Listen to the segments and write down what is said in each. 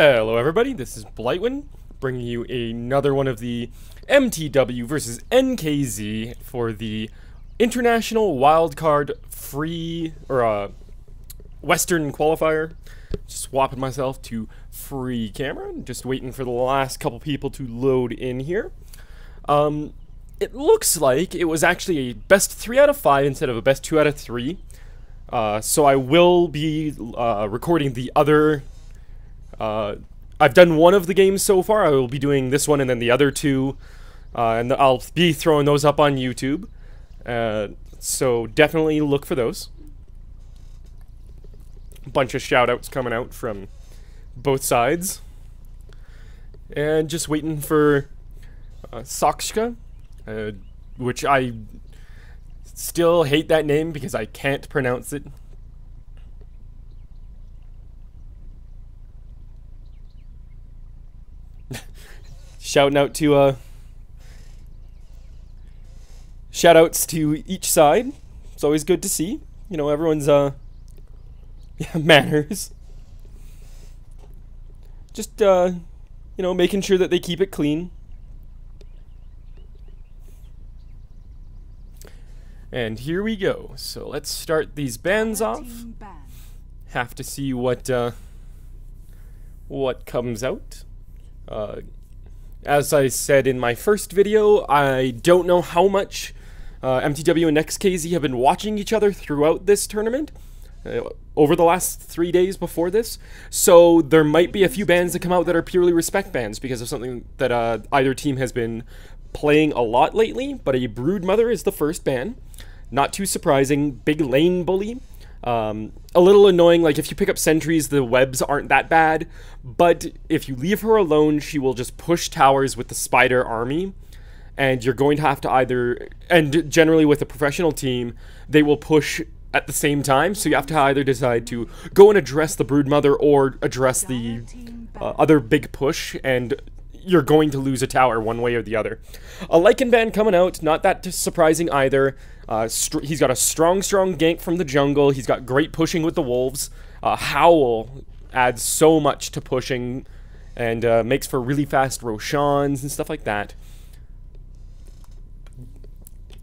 Hello everybody, this is Blightwin, bringing you another one of the MTW versus N.K.Z for the International Wildcard free, Western Qualifier. Just swapping myself to free camera, just waiting for the last couple people to load in here. It looks like it was actually a best 3 out of 5 instead of a best 2 out of 3. So I will be recording the other... I've done one of the games so far. I will be doing this one and then the other two. And I'll be throwing those up on YouTube. So definitely look for those. A bunch of shout-outs coming out from both sides. And just waiting for Sakshka, which I still hate that name because I can't pronounce it. Shouting out to shout-outs to each side. It's always good to see. You know, everyone's manners. Just you know, making sure that they keep it clean. And here we go. So let's start these bans off. Have to see what comes out. As I said in my first video, I don't know how much MTW and Next.Kz have been watching each other throughout this tournament, over the last 3 days before this, so there might be a few bans that come out that are purely respect bans because of something that either team has been playing a lot lately, but a Broodmother is the first ban. Not too surprising. Big lane bully. A little annoying, like if you pick up sentries, the webs aren't that bad, but if you leave her alone, she will just push towers with the spider army, and you're going to have to either, and generally with a professional team, they will push at the same time, so you have to either decide to go and address the Broodmother or address the other big push, and you're going to lose a tower one way or the other. A Lycan ban coming out, not that surprising either. He's got a strong gank from the jungle. He's got great pushing with the wolves. Howl adds so much to pushing and makes for really fast Roshans and stuff like that.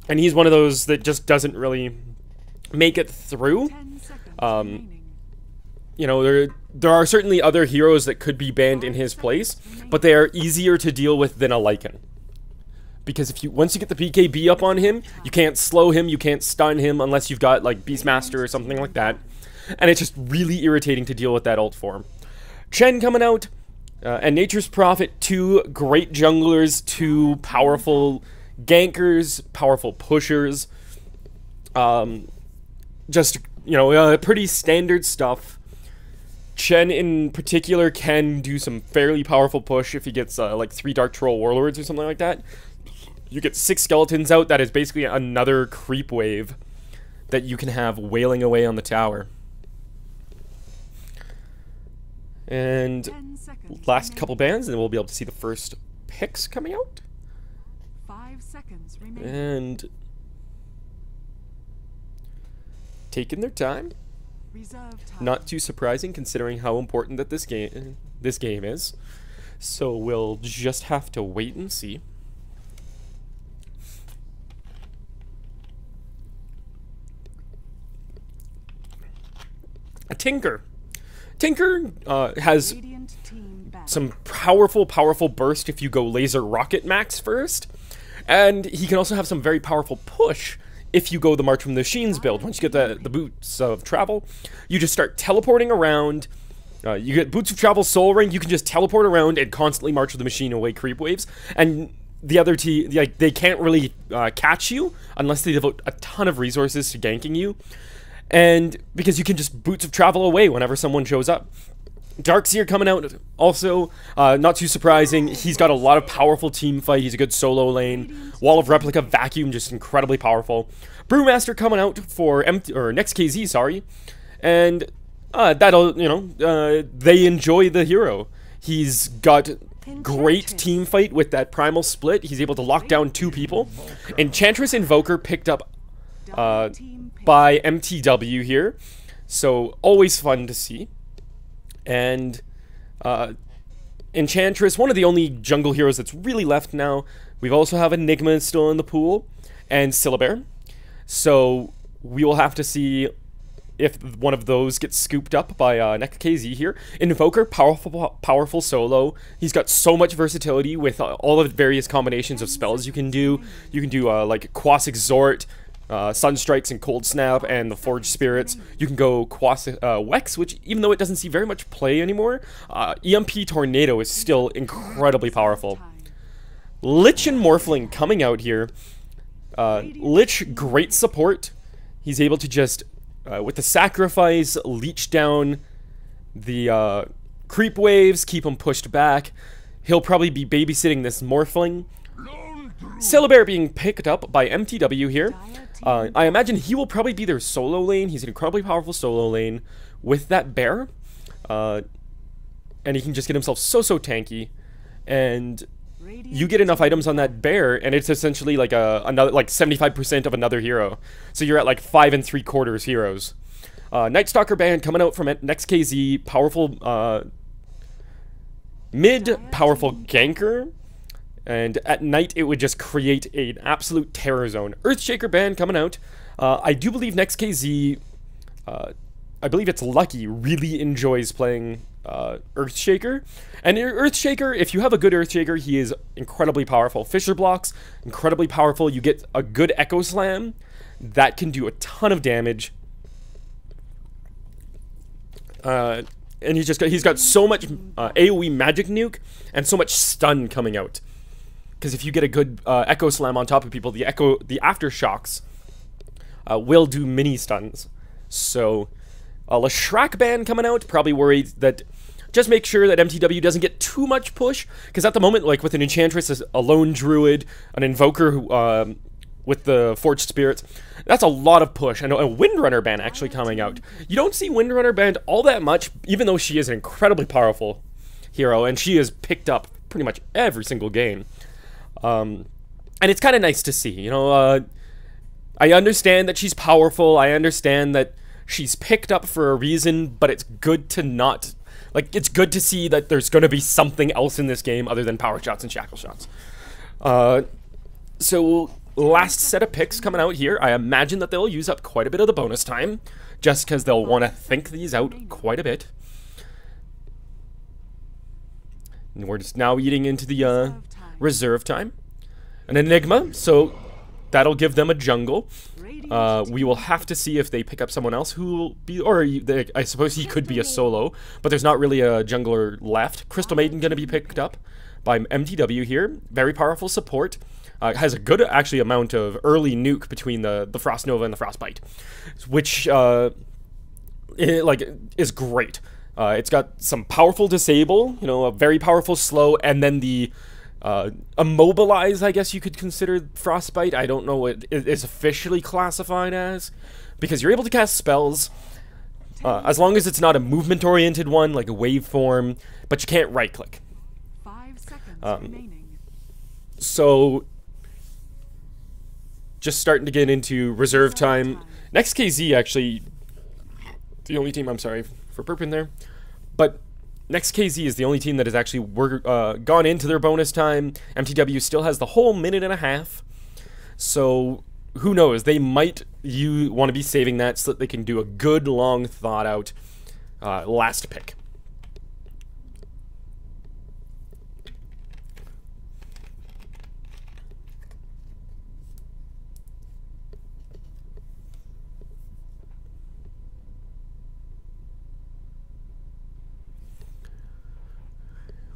And he's one of those that just doesn't really make it through. You know, there are certainly other heroes that could be banned in his place, but they are easier to deal with than a Lycan. Because once you get the BKB up on him, you can't slow him, you can't stun him unless you've got like Beastmaster or something like that. And it's just really irritating to deal with that ult form. Chen coming out, and Nature's Prophet, 2 great junglers, 2 powerful gankers, powerful pushers. Just, you know, pretty standard stuff. Chen in particular can do some fairly powerful push if he gets like 3 Dark Troll Warlords or something like that. You get 6 skeletons out, that is basically another creep wave that you can have wailing away on the tower. And last couple bans, and then we'll be able to see the first picks coming out. 5 seconds remaining. And taking their time. Not too surprising considering how important that this game is. So we'll just have to wait and see. A Tinker has some powerful burst if you go laser rocket max first, and he can also have some very powerful push if you go the March from the Machines build. Once you get the Boots of Travel, you just start teleporting around. You get Boots of Travel Soul Ring, you can just teleport around and constantly March with the Machine away creep waves. And the other team, like, they can't really catch you unless they devote a ton of resources to ganking you. And because you can just Boots of Travel away whenever someone shows up. Darkseer coming out also, not too surprising. He's got a lot of powerful team fight. He's a good solo lane. Wall of Replica, Vacuum, just incredibly powerful. Brewmaster coming out for Next.Kz, sorry. And that'll, you know, they enjoy the hero. He's got great team fight with that primal split. He's able to lock down 2 people. Enchantress Invoker picked up by MTW here. So always fun to see. And Enchantress, one of the only jungle heroes that's really left now. We also have Enigma still in the pool, and Syllabear. So we will have to see if one of those gets scooped up by Next.Kz here. Invoker, powerful solo. He's got so much versatility with all of the various combinations of spells you can do. You can do like Quas Exhort, Sunstrikes and Cold Snap, and the Forged Spirits. You can go Quas Wex, which even though it doesn't see very much play anymore, EMP Tornado is still incredibly powerful. Lich and Morphling coming out here. Lich, great support. He's able to just, with the sacrifice, leech down the creep waves, keep them pushed back. He'll probably be babysitting this Morphling. Syllabear being picked up by MTW here. I imagine he will probably be their solo lane. He's an incredibly powerful solo lane with that bear. And he can just get himself so tanky. And you get enough items on that bear, and it's essentially like another 75% of another hero. So you're at like 5 3/4 heroes. Night Stalker band coming out from Next.Kz, powerful powerful ganker, and at night it would just create an absolute terror zone. Earthshaker band coming out. I do believe Next.Kz, I believe it's Lucky, really enjoys playing Earthshaker. And Earthshaker, if you have a good Earthshaker, he is incredibly powerful. Fissure blocks, incredibly powerful. You get a good Echo Slam that can do a ton of damage. And he's got so much AoE magic nuke and so much stun coming out. Because if you get a good Echo Slam on top of people, the aftershocks will do mini stuns. So Leshrac band coming out, probably worried that just make sure that MTW doesn't get too much push, because at the moment, like with an Enchantress, a lone Druid, an Invoker who, with the Forged Spirits, that's a lot of push. And a Windrunner band actually coming out. You don't see Windrunner band all that much, even though she is an incredibly powerful hero, and she is picked up pretty much every single game. And it's kind of nice to see, you know. I understand that she's powerful, I understand that she's picked up for a reason, but it's good to not... Like, it's good to see that there's going to be something else in this game other than power shots and shackle shots. So, last set of picks coming out here. I imagine that they'll use up quite a bit of the bonus time, just because they'll want to think these out quite a bit. And we're just now eating into the reserve time. An Enigma, so that'll give them a jungle. We will have to see if they pick up someone else who will be, or I suppose he could be a solo, but there's not really a jungler left. Crystal Maiden going to be picked up by MTW here. Very powerful support. Has a good, actually, amount of early nuke between the Frost Nova and the Frostbite, which is great. It's got some powerful disable, you know, a very powerful slow, and then the immobilize, I guess you could consider Frostbite. I don't know what it is officially classified as, because you're able to cast spells as long as it's not a movement-oriented one, like a waveform, but you can't right-click. 5 seconds remaining. So, just starting to get into reserve time. Next.Kz, actually, the only team, I'm sorry for burping there, but Next.Kz is the only team that has actually gone into their bonus time. MTW still has the whole minute and a half. So, who knows? They might want to be saving that so that they can do a good, long, thought-out last pick.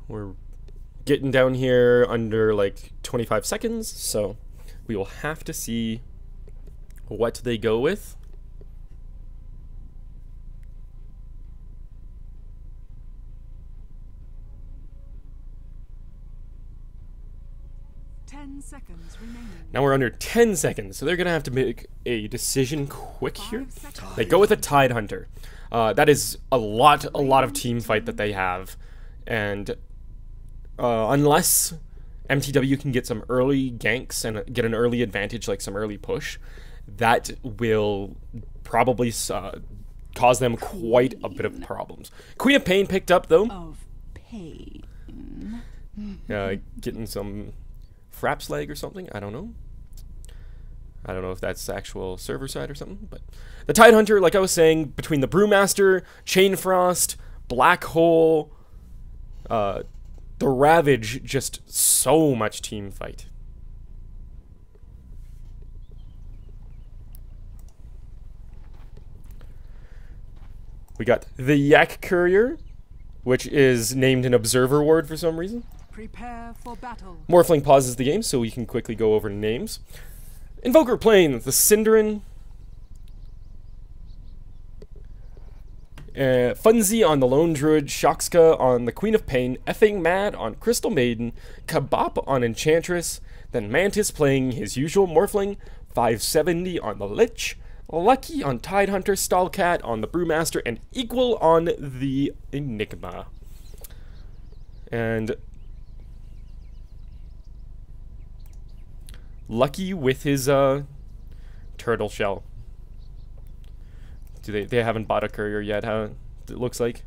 We're getting down here under like 25 seconds, so we will have to see what they go with. Seconds remaining. Now we're under 10 seconds, so they're gonna have to make a decision quick here. They go with a Tide Hunter. That is a lot of team fight that they have, and unless MTW can get some early ganks and get an early advantage, like some early push, that will probably cause them quite a bit of problems. Queen of Pain picked up, though. Of pain. getting some fraps lag or something. I don't know. I don't know if that's actual server side or something, but the Tidehunter, like I was saying, between the Brewmaster, Chainfrost, Black Hole, the Ravage, just so much team fight. We got the Yak Courier, which is named an Observer Ward for some reason. Prepare for battle. Morphling pauses the game so we can quickly go over names. Invoker playing the Cinderin. Funzy on the Lone Druid, Shoxka on the Queen of Pain, Effing Mad on Crystal Maiden, Kabop on Enchantress, then Mantis playing his usual Morphling, 570 on the Lich, Lucky on Tidehunter, Stallcat on the Brewmaster, and Equal on the Enigma. And Lucky with his turtle shell. They haven't bought a courier yet, huh? It looks like.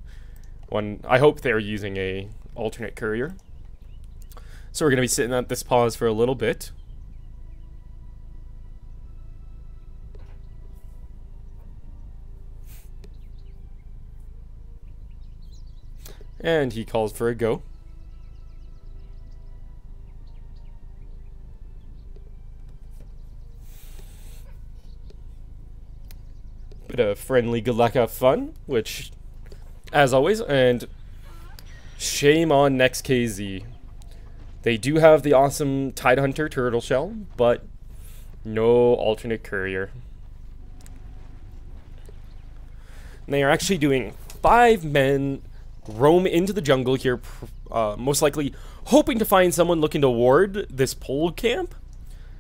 I hope they're using a alternate courier. So we're gonna be sitting at this pause for a little bit. And he calls for a go. Bit of friendly Galeka fun, which, as always, and shame on Next.Kz. They do have the awesome Tidehunter turtle shell, but no alternate courier. And they are actually doing 5 men roam into the jungle here, most likely hoping to find someone looking to ward this pole camp.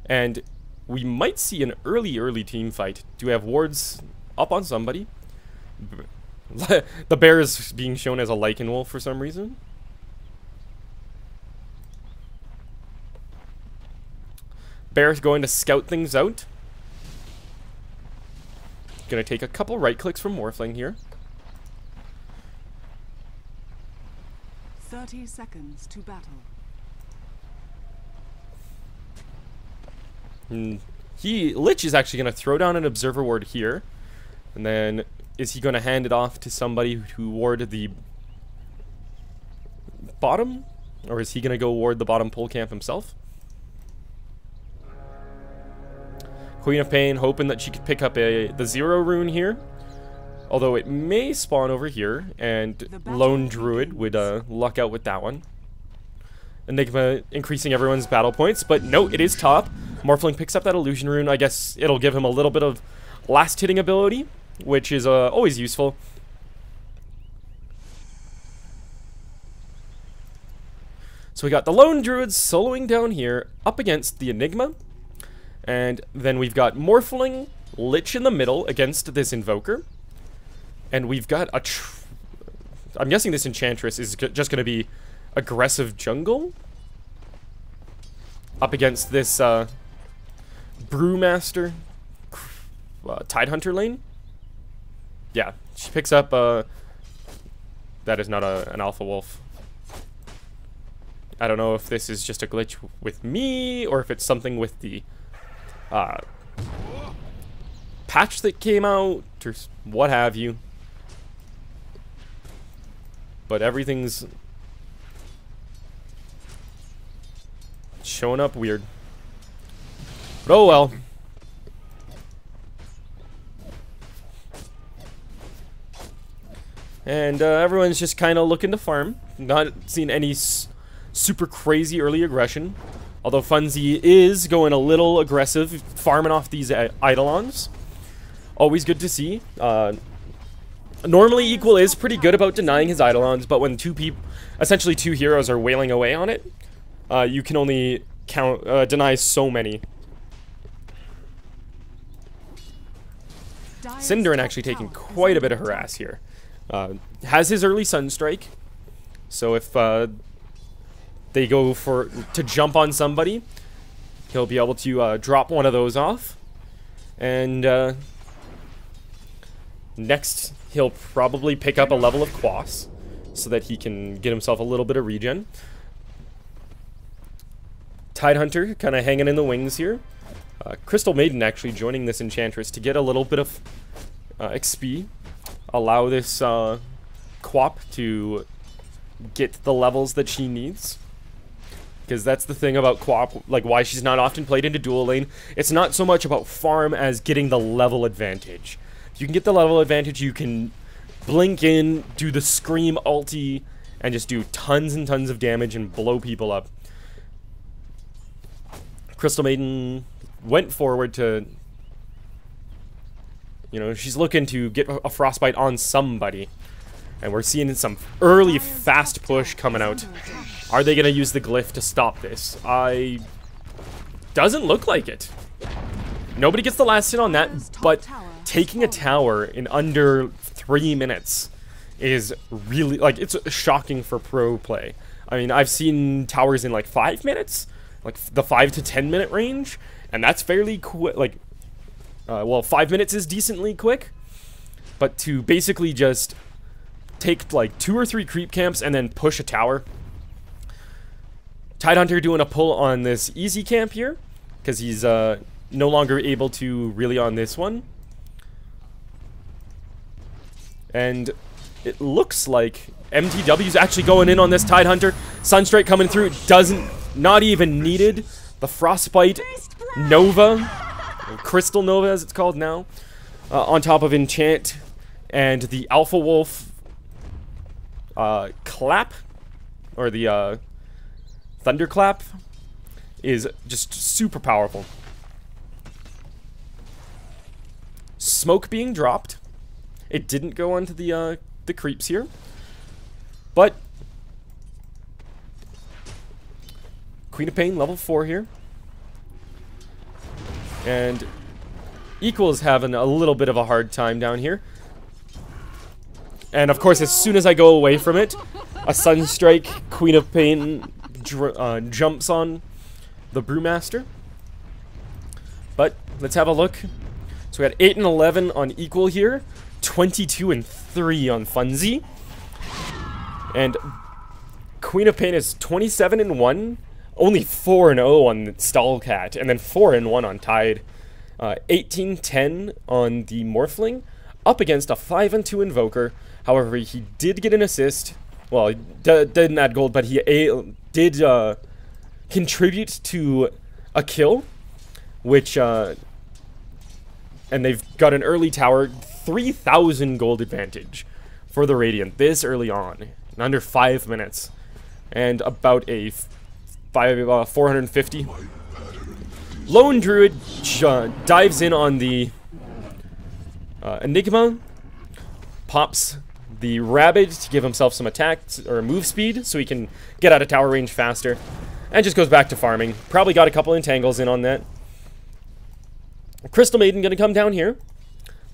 And we might see an early team fight. Do we have wards up on somebody? The bear is being shown as a Lycan wolf for some reason. Bear's going to scout things out. Gonna take a couple right clicks from Morphling here. 30 seconds to battle. Lich is actually going to throw down an Observer Ward here. And then, is he going to hand it off to somebody who warded the bottom? Or is he going to go ward the bottom pole camp himself? Queen of Pain hoping that she could pick up the 0 rune here. Although it may spawn over here, and Lone Druid would luck out with that one. Enigma increasing everyone's battle points, but no, it is top. Morphling picks up that Illusion Rune. I guess it'll give him a little bit of last hitting ability, which is always useful. So we got the Lone Druid soloing down here, up against the Enigma. And then we've got Morphling, Lich in the middle against this Invoker. And we've got I'm guessing this Enchantress is just going to be aggressive jungle. Up against this Brewmaster Tidehunter lane. Yeah, she picks up that is not an Alpha Wolf. I don't know if this is just a glitch with me or if it's something with the patch that came out or what have you. But everything's showing up weird. But oh well. And everyone's just kind of looking to farm. Not seeing any super crazy early aggression. Although Funzy is going a little aggressive, farming off these Eidolons. Always good to see. Normally, Equal is pretty good about denying his Eidolons, but when essentially two heroes are wailing away on it, you can only deny so many. Cinderin actually taking quite a bit of harass here. Has his early Sunstrike, so if they go to jump on somebody, he'll be able to drop one of those off. And next, he'll probably pick up a level of Quas so that he can get himself a little bit of regen. Tidehunter kind of hanging in the wings here. Crystal Maiden actually joining this Enchantress to get a little bit of XP. Allow this Quap to get the levels that she needs. Because that's the thing about Quap, like why she's not often played into dual lane. It's not so much about farm as getting the level advantage. If you can get the level advantage, you can blink in, do the Scream ulti, and just do tons and tons of damage and blow people up. Crystal Maiden went forward to, you know, she's looking to get a frostbite on somebody. And we're seeing some early fast push coming out. Are they going to use the glyph to stop this? Doesn't look like it. Nobody gets the last hit on that, but taking a tower in under 3 minutes is really, like, it's shocking for pro play. I mean, I've seen towers in like 5 minutes, like the 5 to 10 minute range, and that's fairly quick. Like, well, 5 minutes is decently quick, but to basically just take like 2 or 3 creep camps and then push a tower. Tidehunter doing a pull on this easy camp here because he's no longer able to really on this one. And it looks like MTW's actually going in on this Tidehunter. Sunstrike coming through, not even needed. The Frostbite Nova, Crystal Nova as it's called now, on top of Enchant, and the Alpha Wolf clap, or the Thunderclap, is just super powerful. Smoke being dropped. It didn't go onto the creeps here, but Queen of Pain level 4 here, and Equal's having a little bit of a hard time down here. And of course, as soon as I go away from it, a Sunstrike Queen of Pain jumps on the Brewmaster. But let's have a look. So we had 8 and 11 on Equal here, 22 and 3 on Funzy, and Queen of Pain is 27 and 1, only 4 and 0 on Stallcat, and then 4 and 1 on Tide. 18-10 on the Morphling, up against a 5 and 2 Invoker. However, he did get an assist. Well, he didn't add gold, but he did contribute to a kill, which, and they've got an early tower, 3,000 gold advantage for the Radiant this early on, in under 5 minutes, and about a 450. Lone Druid dives in on the Enigma, pops the Rabid to give himself some attack or move speed so he can get out of tower range faster, and just goes back to farming. Probably got a couple entangles in on that. Crystal Maiden gonna come down here.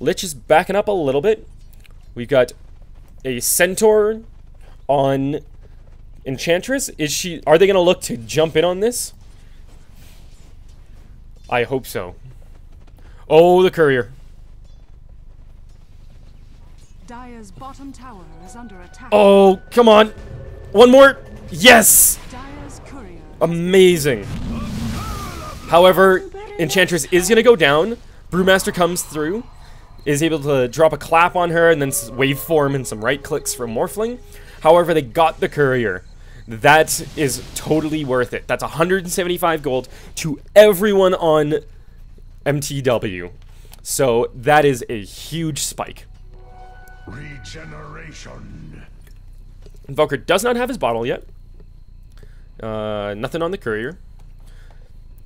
Lich is backing up a little bit. We've got a Centaur on Enchantress. Are they gonna look to jump in on this? I hope so. Oh, the courier. Dire's bottom tower is under attack. Oh, come on. One more. Yes. Dire's courier. Amazing. However, Enchantress is going to go down. Brewmaster comes through, is able to drop a clap on her, and then waveform and some right clicks from Morphling. However, they got the courier. That is totally worth it. That's 175 gold to everyone on MTW. So that is a huge spike. Regeneration. Invoker does not have his bottle yet. Nothing on the courier.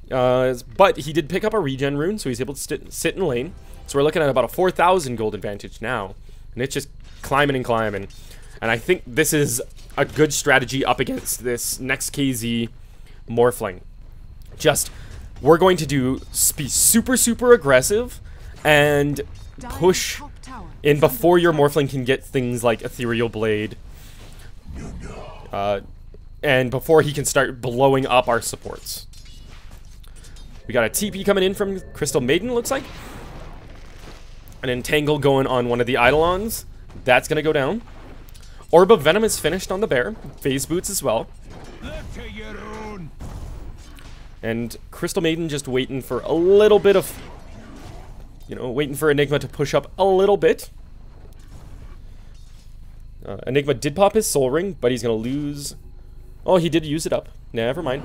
But he did pick up a regen rune, so he's able to sit in lane. So we're looking at about a 4,000 gold advantage now. And it's just climbing and climbing. And I think this is a good strategy up against this Next.Kz Morphling. We're going to be super, super aggressive and push in before your Morphling can get things like Ethereal Blade. And before he can start blowing up our supports. We got a TP coming in from Crystal Maiden, looks like. An Entangle going on one of the Eidolons. That's going to go down. Orb of Venom is finished on the bear. Phase boots as well. And Crystal Maiden just waiting for a little bit of, you know, waiting for Enigma to push up a little bit. Enigma did pop his soul ring, but he's going to lose. Oh, he did use it up. Never mind.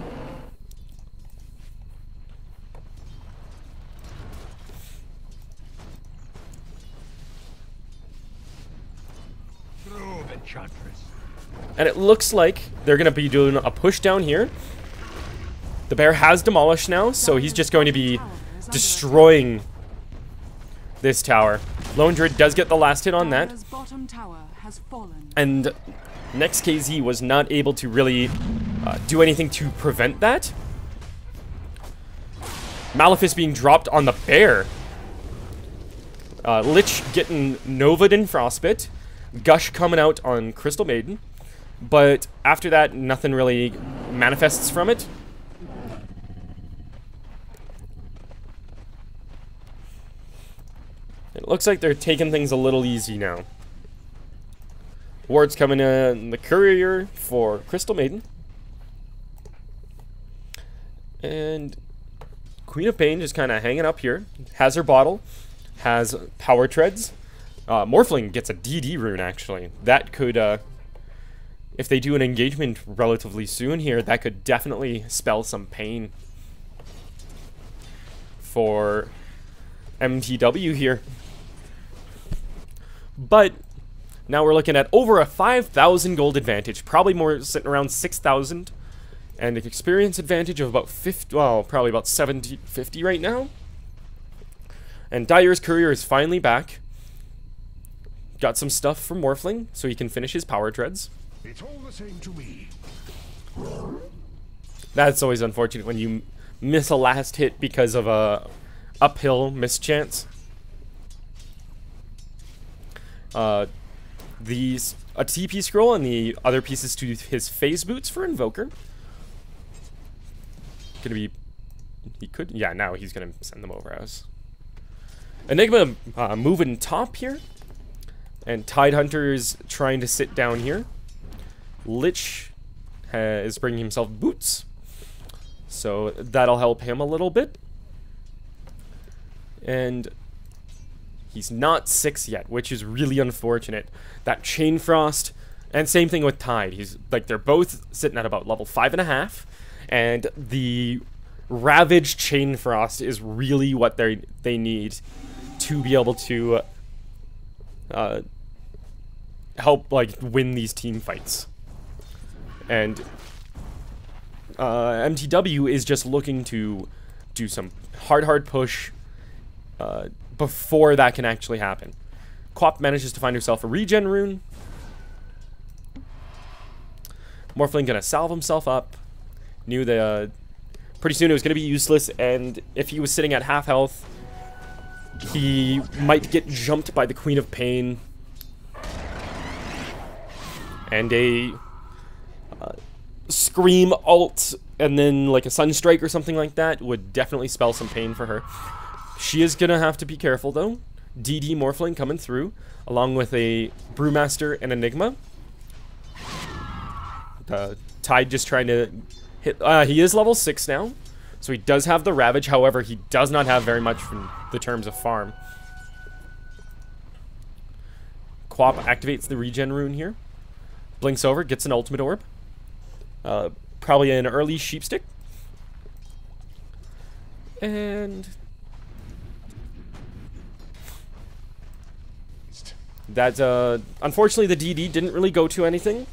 And it looks like they're going to be doing a push down here. The bear has demolished now, so he's just going to be destroying this tower. Lone Druid does get the last hit on that. And Next.Kz was not able to really do anything to prevent that. Malefice being dropped on the bear. Lich getting Nova'd in Frostbit. Gush coming out on Crystal Maiden. But after that, nothing really manifests from it. It looks like they're taking things a little easy now. Ward's coming in the courier for Crystal Maiden. And Queen of Pain just kind of hanging up here. Has her bottle. Has power treads. Morphling gets a DD rune, actually. That could, if they do an engagement relatively soon here, that could definitely spell some pain for MTW here. But now we're looking at over a 5,000 gold advantage, probably more sitting around 6,000, and an experience advantage of about 50, well, probably about 50 right now. And Dyer's courier is finally back. Got some stuff from Morphling, so he can finish his power treads. It's all the same to me. That's always unfortunate when you miss a last hit because of a uphill mischance. A TP scroll and the other pieces to his phase boots for Invoker. Gonna be, he could, yeah, now he's gonna send them over as. Enigma moving top here. And Tidehunter's trying to sit down here. Lich is bringing himself boots. So that'll help him a little bit. And he's not 6 yet, which is really unfortunate. That Chain Frost, and same thing with Tide. He's like, they're both sitting at about level 5.5. And the Ravaged Chain Frost is really what they need to be able to help like win these team fights. And MTW is just looking to do some hard push before that can actually happen. Quap manages to find herself a regen rune. Morphling gonna salve himself up. Knew that pretty soon it was gonna be useless, and if he was sitting at half health, he might get jumped by the Queen of Pain. And a Scream ult, and then like a Sunstrike or something like that would definitely spell some pain for her. She is gonna have to be careful though. DD Morphling coming through, along with a Brewmaster and Enigma. Tide just trying to hit. He is level 6 now, so he does have the Ravage. However, he does not have very much from the terms of farm. Quap activates the regen rune here. Blinks over, gets an ultimate orb. Probably an early sheepstick. And that, unfortunately, the DD didn't really go to anything.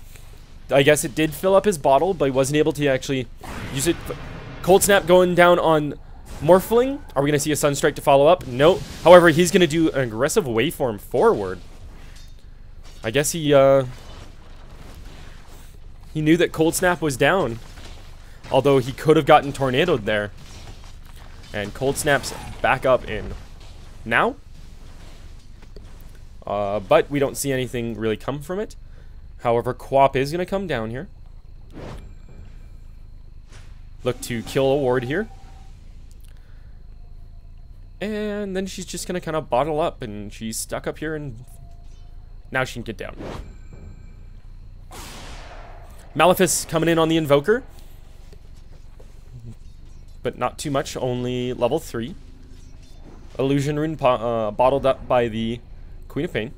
I guess it did fill up his bottle, but he wasn't able to actually use it. Cold Snap going down on Morphling. Are we going to see a Sunstrike to follow up? No. However, he's going to do an aggressive waveform forward. I guess he knew that Cold Snap was down. Although he could have gotten tornadoed there. And Cold Snap's back up in now. But we don't see anything really come from it. However, Quap is going to come down here. Look to kill a ward here. And then she's just going to kind of bottle up. And she's stuck up here, and now she can get down. Malefice coming in on the Invoker. but not too much, only level 3. Illusion Rune bottled up by the Queen of Pain.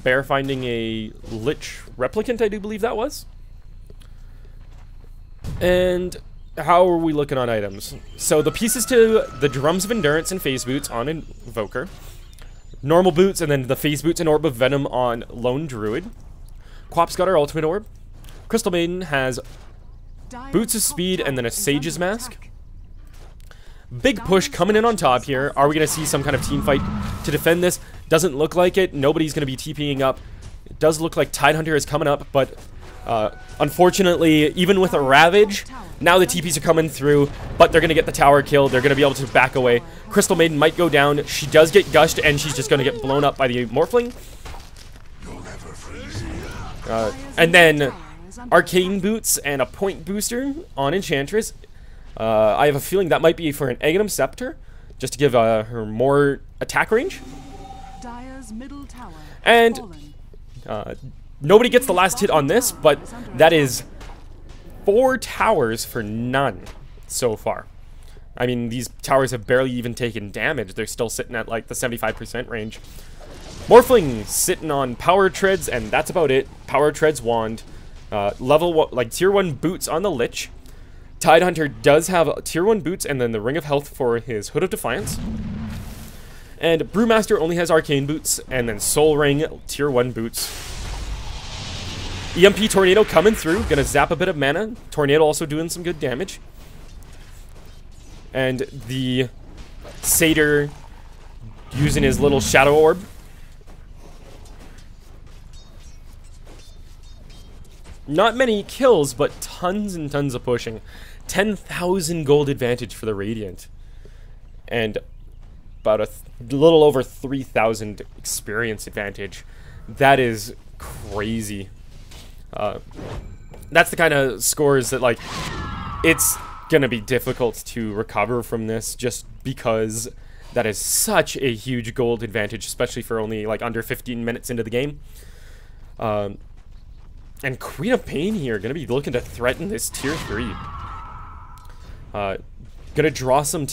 Bear finding a Lich Replicant, I do believe that was. And how are we looking on items? So the pieces to the Drums of Endurance and Phase Boots on Invoker. Normal Boots, and then the Phase Boots and Orb of Venom on Lone Druid. Quap's got our Ultimate Orb. Crystal Maiden has Boots of Speed and then a Sage's Mask. Big push coming in on top here. Are we going to see some kind of team fight to defend this? Doesn't look like it. Nobody's going to be TPing up. It does look like Tidehunter is coming up, but unfortunately, even with a Ravage, now the TPs are coming through, but they're going to get the tower kill. They're going to be able to back away. Crystal Maiden might go down. She does get gushed, and she's just going to get blown up by the Morphling. And then Arcane Boots and a Point Booster on Enchantress. I have a feeling that might be for an Aghanim Scepter, just to give her more attack range. And nobody gets the last hit on this, but that is 4 towers for none so far. I mean, these towers have barely even taken damage. They're still sitting at like the 75% range. Morphling sitting on Power Treads, and that's about it. Power Treads wand. Like tier 1 boots on the Lich. Tidehunter does have tier 1 boots and then the Ring of Health for his Hood of Defiance. And Brewmaster only has Arcane Boots and then Soul Ring tier 1 boots. EMP Tornado coming through, gonna zap a bit of mana. Tornado also doing some good damage. And the Satyr using his little Shadow Orb. Not many kills, but tons and tons of pushing. 10,000 gold advantage for the Radiant. And about a little over 3,000 experience advantage. That is crazy. That's the kind of scores that, like, it's gonna be difficult to recover from this just because that is such a huge gold advantage, especially for only, like, under 15 minutes into the game. And Queen of Pain here, gonna be looking to threaten this tier 3. Gonna draw some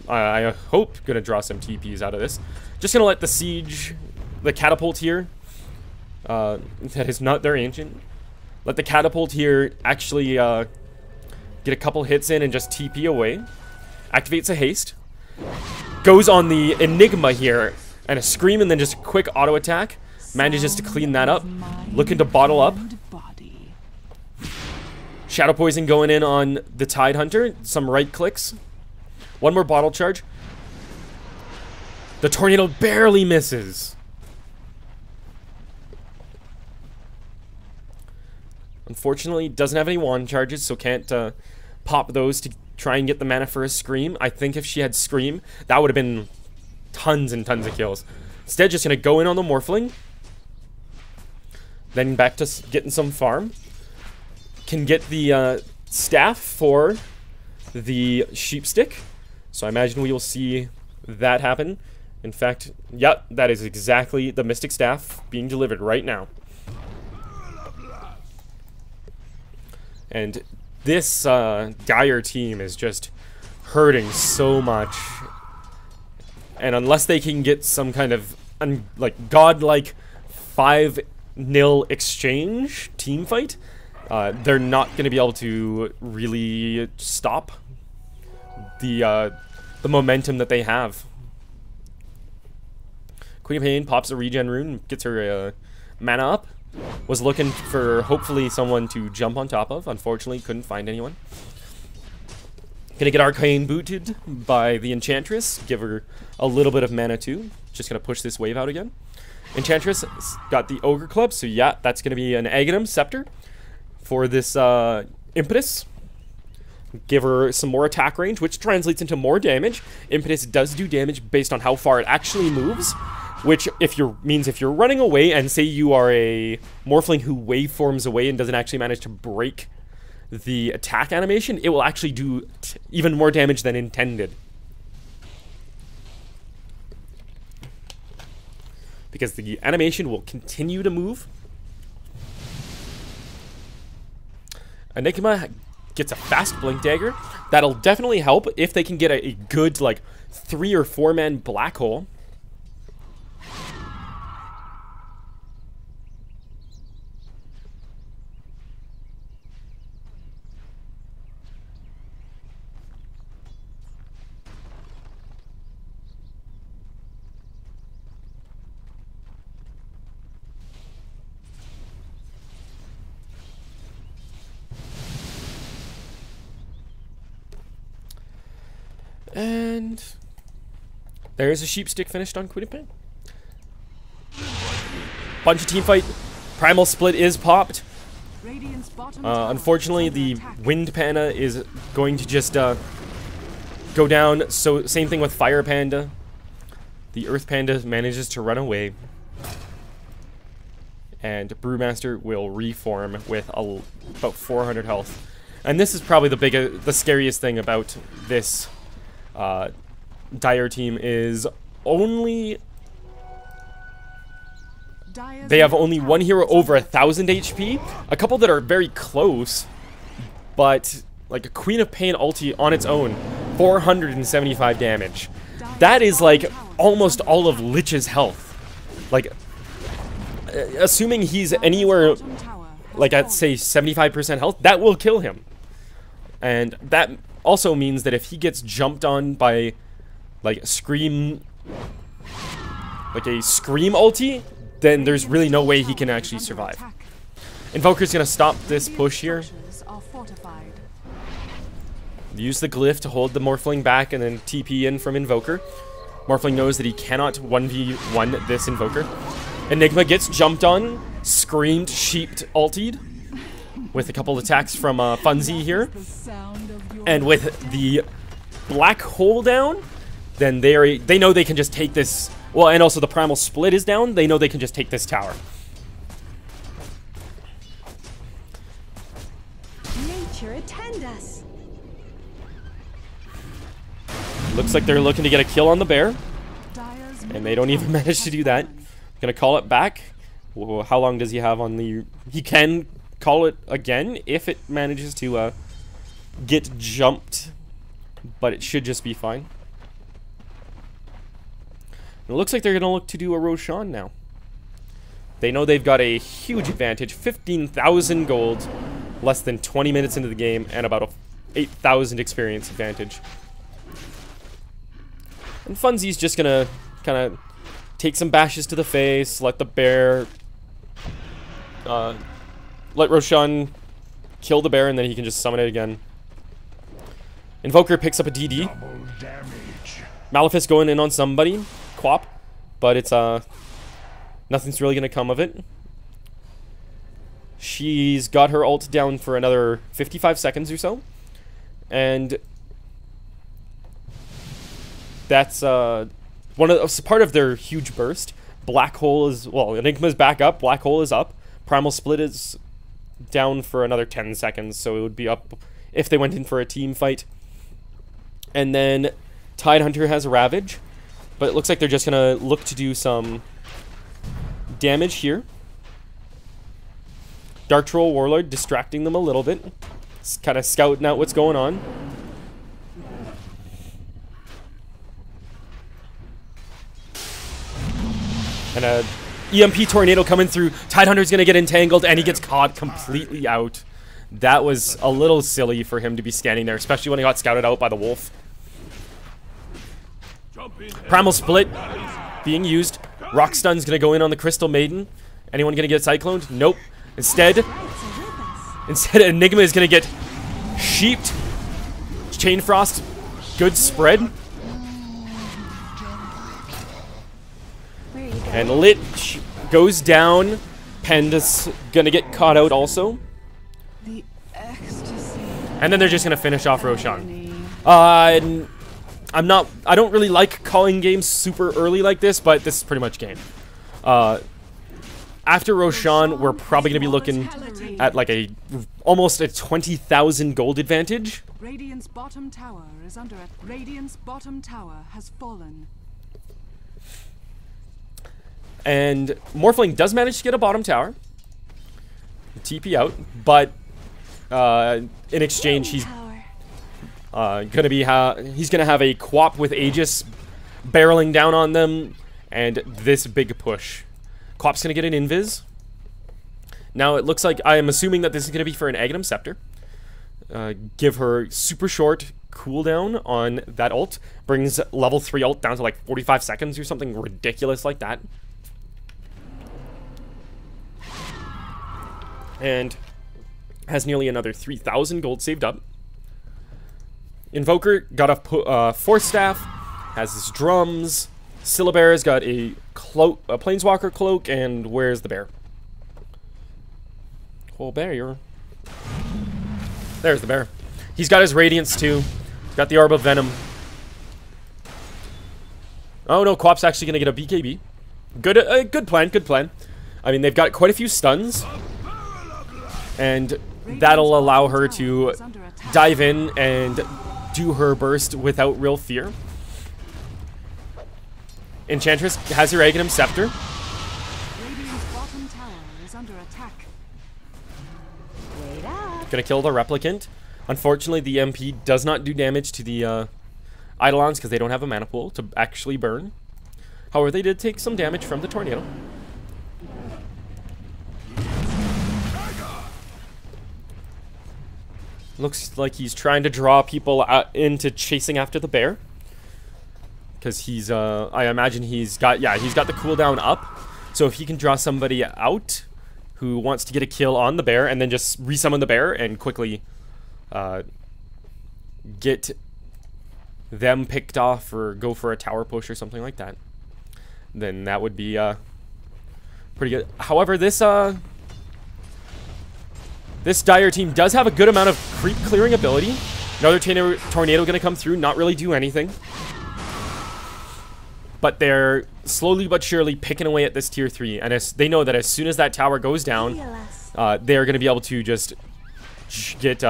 I hope gonna draw some TPs out of this. Just gonna let the Siege, the Catapult here, that is not their Ancient. Let the Catapult here actually get a couple hits in and just TP away. Activates a Haste. Goes on the Enigma here, and a Scream, and then just a quick auto attack. Manages to clean that up. Looking to bottle up. Shadow Poison going in on the Tidehunter. Some right clicks. One more bottle charge. The Tornado barely misses. Unfortunately, doesn't have any wand charges, so can't pop those to try and get the mana for a Scream. I think if she had Scream, that would have been tons and tons of kills. Instead, just going to go in on the Morphling. Then back to getting some farm. Can get the staff for the Sheepstick. So I imagine we will see that happen. In fact, yep, that is exactly the Mystic Staff being delivered right now. And this Dire team is just hurting so much. And unless they can get some kind of like godlike 5-0 exchange team fight, they're not going to be able to really stop the momentum that they have. Queen of Pain pops a regen rune, gets her mana up. Was looking for hopefully someone to jump on top of. Unfortunately, couldn't find anyone. Gonna get Arcane booted by the Enchantress. Give her a little bit of mana too. Just gonna push this wave out again. Enchantress got the Ogre Club, so yeah, that's gonna be an Aghanim Scepter for this Impetus. Give her some more attack range, which translates into more damage. Impetus does do damage based on how far it actually moves, which means if you're running away and say you are a Morphling who waveforms away and doesn't actually manage to break the attack animation, it will actually do even more damage than intended. Because the animation will continue to move. Enigma gets a fast Blink Dagger. That'll definitely help if they can get a good, like, 3 or 4 man Black Hole. And there's a sheep stick finished on Quiddipan. Bunch of team fight. Primal Split is popped. Unfortunately, the Wind Panda is going to just go down. So same thing with Fire Panda. The Earth Panda manages to run away. And Brewmaster will reform with about 400 health. And this is probably the scariest thing about this Dire team is they have only one hero over 1,000 HP, a couple that are very close, but like a Queen of Pain ulti on its own, 475 damage. That is like almost all of Lich's health. Like, assuming he's anywhere like at say 75% health, that will kill him. And that also means that if he gets jumped on by like a Scream ulti, then there's really no way he can actually survive. Invoker's gonna stop this push here. Use the glyph to hold the Morphling back and then TP in from Invoker. Morphling knows that he cannot 1v1 this Invoker. Enigma gets jumped on, screamed, sheeped, ultied with a couple attacks from Funzy here. And with the Black Hole down, then they know they can just take this. Well, and also the Primal Split is down. They know they can just take this tower. Nature attend us. Looks like they're looking to get a kill on the bear, and they don't even manage to do that. Gonna call it back. Well, how long does he have on the? He can call it again if it manages to get jumped, but it should just be fine. It looks like they're going to look to do a Roshan now. They know they've got a huge advantage, 15,000 gold, less than 20 minutes into the game, and about a 8,000 experience advantage. And Funzy's just going to kind of take some bashes to the face, let the bear, let Roshan kill the bear, and then he can just summon it again. Invoker picks up a DD. Malefice going in on somebody. Quap. But it's, nothing's really going to come of it. She's got her ult down for another 55 seconds or so. And that's, part of their huge burst. Black Hole is, well, Enigma's back up. Black Hole is up. Primal Split is down for another 10 seconds. So it would be up if they went in for a team fight. And then Tidehunter has a Ravage, but it looks like they're just going to look to do some damage here. Dark Troll Warlord distracting them a little bit. It's kind of scouting out what's going on. And a EMP Tornado coming through. Tidehunter's going to get entangled, and he gets caught completely out. That was a little silly for him to be standing there, especially when he got scouted out by the wolf. Primal Split being used. Rock Stun's gonna go in on the Crystal Maiden. Anyone gonna get cycloned? Nope. Instead Enigma is gonna get sheeped. Chain Frost, good spread. And Lich goes down. Panda's gonna get caught out also. And then they're just gonna finish off Roshan. I don't really like calling games super early like this, but this is pretty much game. After Roshan, we're probably going to be looking at like almost a 20,000 gold advantage. Radiant's bottom tower is under it. Radiant's bottom tower has fallen. And Morphling does manage to get a bottom tower. TP out, but In exchange, he's Tower. he's gonna have a Quap with Aegis barreling down on them, and this big push. Quap's gonna get an invis. Now it looks like, I am assuming that this is gonna be for an Aghanim Scepter. Give her super short cooldown on that ult. Brings level 3 ult down to like 45 seconds or something ridiculous like that. And has nearly another 3,000 gold saved up. Invoker got a Force Staff, has his drums. Syllabear's got a cloak, a Planeswalker cloak, and where's the bear? Oh, bear. There's the bear. He's got his Radiance too. He's got the Orb of Venom. Oh no, Quap's actually gonna get a BKB. Good plan, good plan. I mean, they've got quite a few stuns, and that'll allow her to dive in and do her burst without real fear. Enchantress has her Aghanim Scepter. Radiant's bottom tower is under attack. Wait up. Gonna kill the Replicant. Unfortunately, the MP does not do damage to the Eidolons because they don't have a mana pool to actually burn. However, they did take some damage from the tornado. Looks like he's trying to draw people into chasing after the bear. Because he's, I imagine he's got the cooldown up. So if he can draw somebody out who wants to get a kill on the bear and then just resummon the bear and quickly get them picked off or go for a tower push or something like that, then that would be pretty good. However, this Dire team does have a good amount of creep clearing ability. Another tornado gonna come through, not really do anything. But they're slowly but surely picking away at this tier 3, and they know that as soon as that tower goes down, they're gonna be able to just get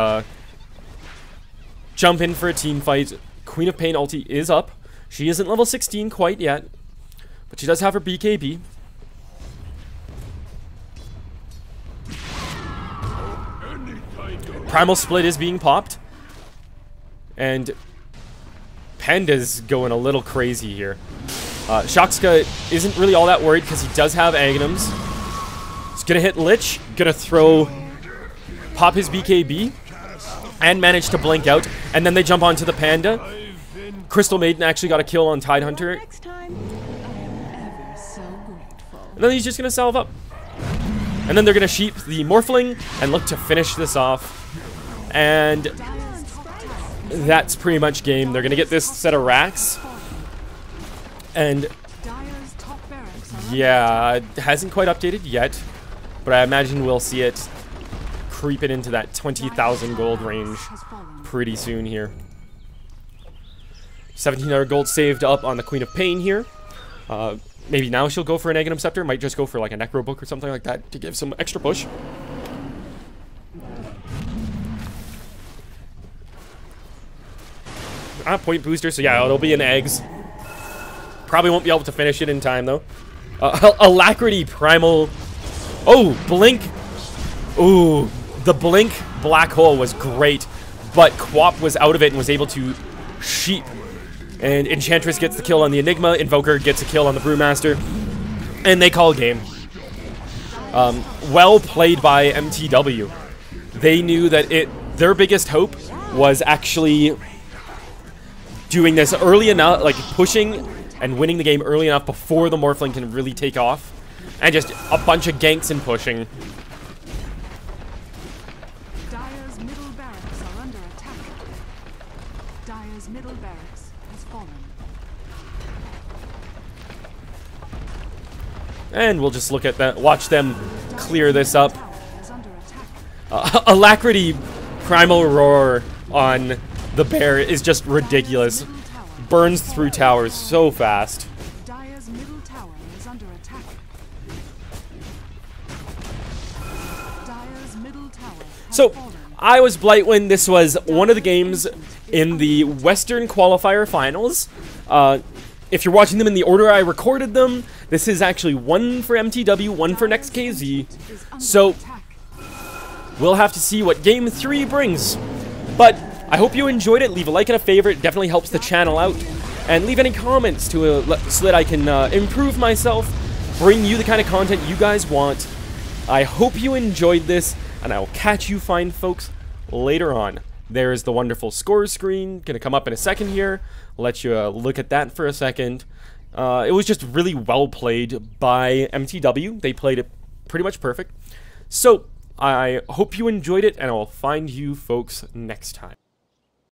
jump in for a team fight. Queen of Pain ulti is up. She isn't level 16 quite yet, but she does have her BKB. Primal Split is being popped, and Panda's going a little crazy here. Shakska isn't really all that worried because he does have Aghanims. He's gonna hit Lich, gonna pop his BKB, and manage to blink out, and then they jump onto the Panda. Crystal Maiden actually got a kill on Tidehunter, Next time. Ever so grateful. and then he's just gonna salve up. And then they're gonna sheep the Morphling and look to finish this off. And Dire's top tower. that's pretty much game. They're gonna get this set of racks. And Dire's top barracks are yeah, it hasn't quite updated yet, but I imagine we'll see it creeping into that 20,000 gold range has fallen. pretty soon here. 1,700 gold saved up on the Queen of Pain here. Maybe now she'll go for an Aghanim Scepter. Might just go for like a Necro Book or something like that to give some extra push. Point booster, so yeah, it'll be an eggs. Probably won't be able to finish it in time though. Alacrity Primal. Oh, Blink. Ooh, the Blink Black Hole was great, but Quap was out of it and was able to sheep. And Enchantress gets the kill on the Enigma, Invoker gets a kill on the Brewmaster, and they call game. Well played by MTW. They knew that their biggest hope was actually doing this early enough, like pushing and winning the game early enough before the Morphling can really take off, and just a bunch of ganks and pushing. Dire's middle barracks are under attack. Dire's middle barracks has fallen. And we'll just look at that, watch them clear this up. Tower is under attack. Alacrity Primal Roar on the bear is just ridiculous. Middle tower. Burns through towers so fast. Dire's middle tower is under attack. Dire's middle tower has So, fallen. I was Blightwind. This was one of the games in the Western Qualifier Finals. If you're watching them in the order I recorded them, this is actually one for MTW, one for Next.Kz. Is under So, attack. we'll have to see what Game 3 brings. But I hope you enjoyed it. Leave a like and a favorite. It definitely helps the channel out. And leave any comments so that I can improve myself, bring you the kind of content you guys want. I hope you enjoyed this, and I will catch you fine folks later on. There's the wonderful score screen. Gonna come up in a second here. Let you look at that for a second. It was just really well played by MTW. They played it pretty much perfect. So I hope you enjoyed it, and I will find you folks next time.